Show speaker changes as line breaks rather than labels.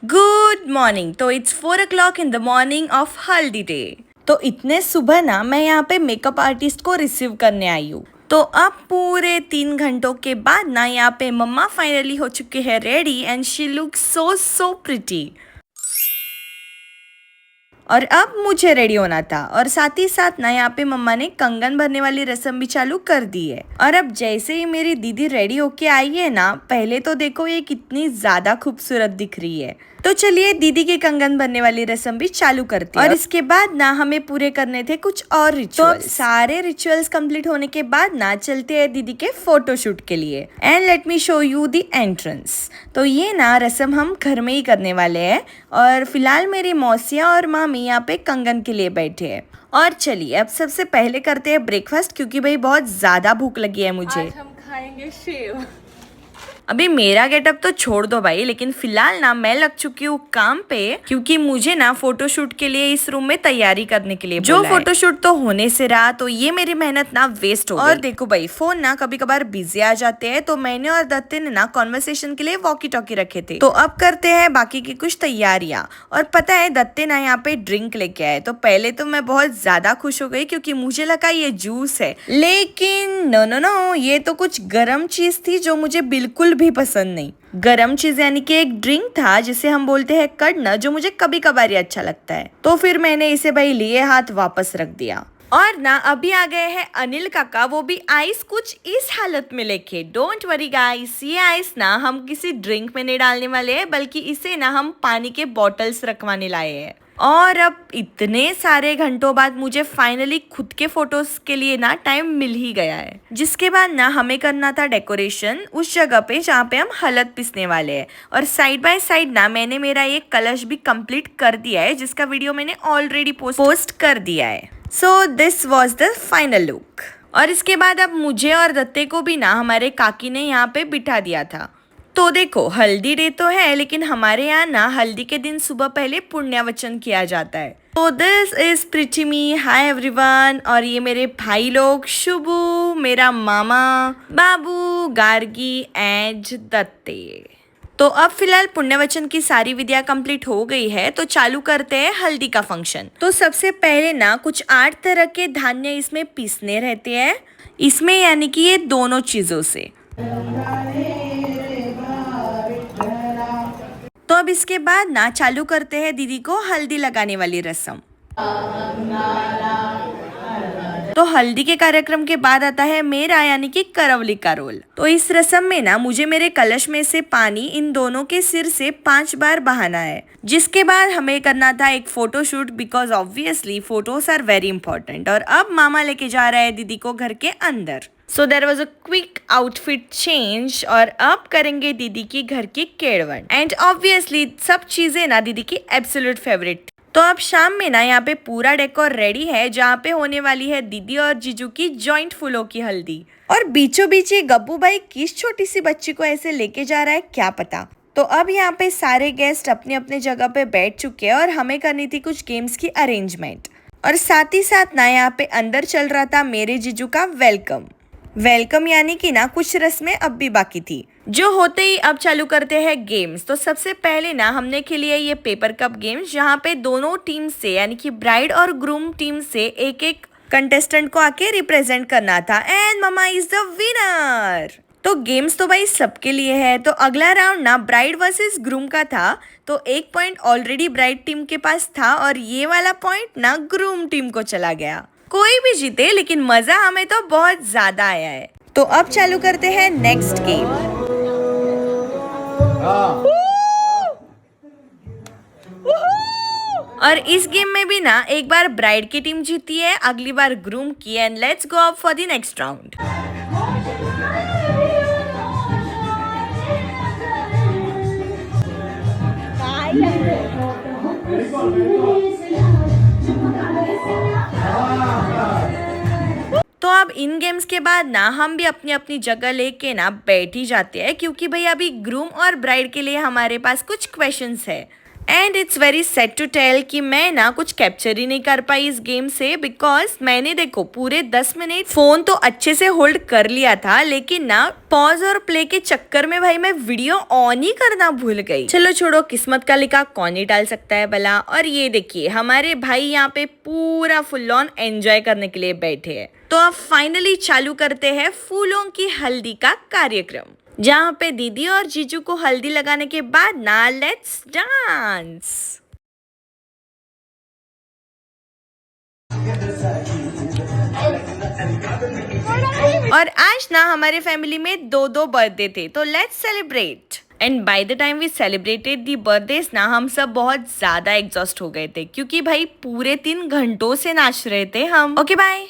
Good morning. तो it's 4 o'clock in the morning of haldi day. तो इतने सुबह ना मैं यहाँ पे मेकअप आर्टिस्ट को रिसीव करने आई हूँ। तो अब पूरे 3 घंटों के बाद ना यहाँ पे मम्मा फाइनली हो चुके हैं ready and she look so so pretty. और अब मुझे रेडी होना था और साथ ही साथ ना यहाँ पे मम्मा ने कंगन भरने वाली रस्म भी चालू कर दी है। और अब जैसे ही मेरी दीदी रेडी होके आई है ना, पहले तो देखो ये कितनी ज्यादा खूबसूरत दिख रही है। तो चलिए दीदी के कंगन भरने वाली रस्म भी चालू करते हैं। और इसके बाद ना हमें पूरे करने थे कुछ और रिचुअल्स। तो सारे रिचुअल्स कंप्लीट होने के बाद ना चलते हैं दीदी के फोटोशूट के लिए। And let me show you the entrance. तो ये ना रस्म हम घर में ही करने वाले हैं और फिलहाल मेरी मौसियाँ और मामी यहाँ पे कंगन के लिए बैठे हैं। और चलिए अब सबसे पहले करते हैं ब्रेकफास्ट, क्योंकि भाई बहुत ज्यादा भूख लगी है मुझे।
आज हम खाएंगे सेव।
अभी मेरा गेटअप तो छोड़ दो भाई, लेकिन फिलहाल ना मैं लग चुकी हूँ काम पे, क्योंकि मुझे ना फोटोशूट के लिए इस रूम में तैयारी करने के लिए जो फोटोशूट तो होने से रहा, तो ये मेरी मेहनत ना वेस्ट हो गई। और देखो भाई फोन ना कभी कभार बिजी आ जाते हैं, तो मैंने और दत्ते ने ना कॉन्वर्सेशन के लिए वॉकी टॉकी रखे थे। तो अब करते हैं बाकी की कुछ तैयारियां। और पता है दत्ते ना यहाँ पे ड्रिंक लेके आए, तो पहले तो मैं बहुत ज्यादा खुश हो गई क्योंकि मुझे लगा ये जूस है, लेकिन नो नो नो, ये तो कुछ गर्म चीज थी जो मुझे बिल्कुल भी पसंद नहीं। गरम चीज यानी कि एक ड्रिंक था जिसे हम बोलते हैं कड़ना, जो मुझे कभी कभार ही अच्छा लगता है। तो फिर मैंने इसे भाई लिए हाथ वापस रख दिया। और ना अभी आ गए हैं अनिल काका, वो भी आइस कुछ इस हालत में लेके। डोंट वरी गाइस, ये आइस ना हम किसी ड्रिंक में नहीं डालने वाले हैं, बल्कि इसे ना हम पानी के बॉटल्स रखवाने लाए हैं। और अब इतने सारे घंटों बाद मुझे फाइनली खुद के फोटोज के लिए ना टाइम मिल ही गया है। जिसके बाद ना हमें करना था डेकोरेशन उस जगह पे जहाँ पे हम हलद पिसने वाले हैं। और साइड बाय साइड ना मैंने मेरा ये कलश भी कंप्लीट कर दिया है, जिसका वीडियो मैंने ऑलरेडी पोस्ट कर दिया है। So this was the final look. और इसके बाद अब मुझे और दत्ते को भी ना हमारे काकी ने यहाँ पे बिठा दिया था। तो देखो हल्दी डे तो है, लेकिन हमारे यहाँ ना हल्दी के दिन सुबह पहले पुण्यवचन किया जाता है। तो this is pretty me, hi everyone. और ये मेरे भाई लोग शुभू, मेरा मामा, बाबू, गार्गी एंड दत्ते। तो अब फिलहाल पुण्यवचन की सारी विधियां कंप्लीट हो गई है, तो चालू करते हैं हल्दी का फंक्शन। तो सबसे पहले ना कुछ 8 तरह के धान्य इसमें पीसने रहते हैं, इसमें यानी कि ये दोनों चीजों से। तो अब इसके बाद ना चालू करते हैं दीदी को हल्दी लगाने वाली रस्म। तो हल्दी के कार्यक्रम के बाद आता है मेरा यानी कि करवली का रोल। तो इस रस्म में ना मुझे मेरे कलश में से पानी इन दोनों के सिर से 5 बार बहाना है। जिसके बाद हमें करना था एक photo shoot, because obviously photos are very important. और अब मामा लेके जा रहा है दीदी को घर के अंदर। So there was a quick outfit change. और अब करेंगे दीदी की घर की केड़वन। एंड ऑब्वियसली सब चीजें ना दीदी की एब्सोल्यूट फेवरेट। तो अब शाम में ना यहाँ पे पूरा डेकोर रेडी है, जहाँ पे होने वाली है दीदी और जीजू की जॉइंट फूलों की हल्दी। और बीचों बीच ये गब्बू भाई किस छोटी सी बच्ची को ऐसे लेके जा रहा है क्या पता। तो अब यहाँ पे सारे गेस्ट अपने अपने जगह पे बैठ चुके हैं और हमें करनी थी कुछ गेम्स की अरेंजमेंट। और साथ ही साथ ना यहाँ पे अंदर चल रहा था मेरे जीजू का वेलकम यानी कि ना कुछ रस्में अब भी बाकी थी, जो होते ही अब चालू करते हैं गेम्स। तो सबसे पहले ना हमने खेली है ये पेपर कप गेम्स, जहाँ पे दोनों टीम से यानी कि ब्राइड और ग्रूम टीम से एक एक कंटेस्टेंट को आके रिप्रेजेंट करना था। And mama is the winner. तो गेम्स तो भाई सबके लिए है। तो अगला राउंड ना ब्राइड वर्सेस ग्रूम का था। तो एक पॉइंट ऑलरेडी ब्राइड टीम के पास था और ये वाला पॉइंट ना ग्रूम टीम को चला गया। कोई भी जीते, लेकिन मजा हमें तो बहुत ज्यादा आया है। तो अब चालू करते हैं नेक्स्ट गेम। और इस गेम में भी ना एक बार ब्राइड की टीम जीती है, अगली बार ग्रूम की। And let's go up for the next round. तो अब इन गेम्स के बाद ना हम भी अपनी अपनी जगह लेके ना बैठ ही जाते हैं, क्योंकि भाई अभी ग्रूम और ब्राइड के लिए हमारे पास कुछ क्वेश्चंस है। And it's very sad to tell कि मैं ना कुछ कैप्चर ही नहीं कर पाई इस गेम से, बिकॉज मैंने देखो पूरे 10 मिनट फोन तो अच्छे से होल्ड कर लिया था, लेकिन ना पॉज और प्ले के चक्कर में भाई मैं वीडियो ऑन ही करना भूल गई। चलो छोड़ो, किस्मत का लिखा कौन ही डाल सकता है भला। और ये देखिए हमारे भाई यहाँ पे पूरा फुल ऑन एंजॉय करने के लिए बैठे हैं। तो अब फाइनली चालू करते हैं फूलों की हल्दी का कार्यक्रम, जहाँ पे दीदी और जीजू को हल्दी लगाने के बाद ना लेट्स डांस। और आज ना हमारे फैमिली में दो दो बर्थडे थे, तो let's celebrate. And by the time we celebrated the birthdays ना हम सब बहुत ज्यादा एग्जॉस्ट हो गए थे, क्योंकि भाई पूरे 3 घंटों से नाच रहे थे हम। Okay bye.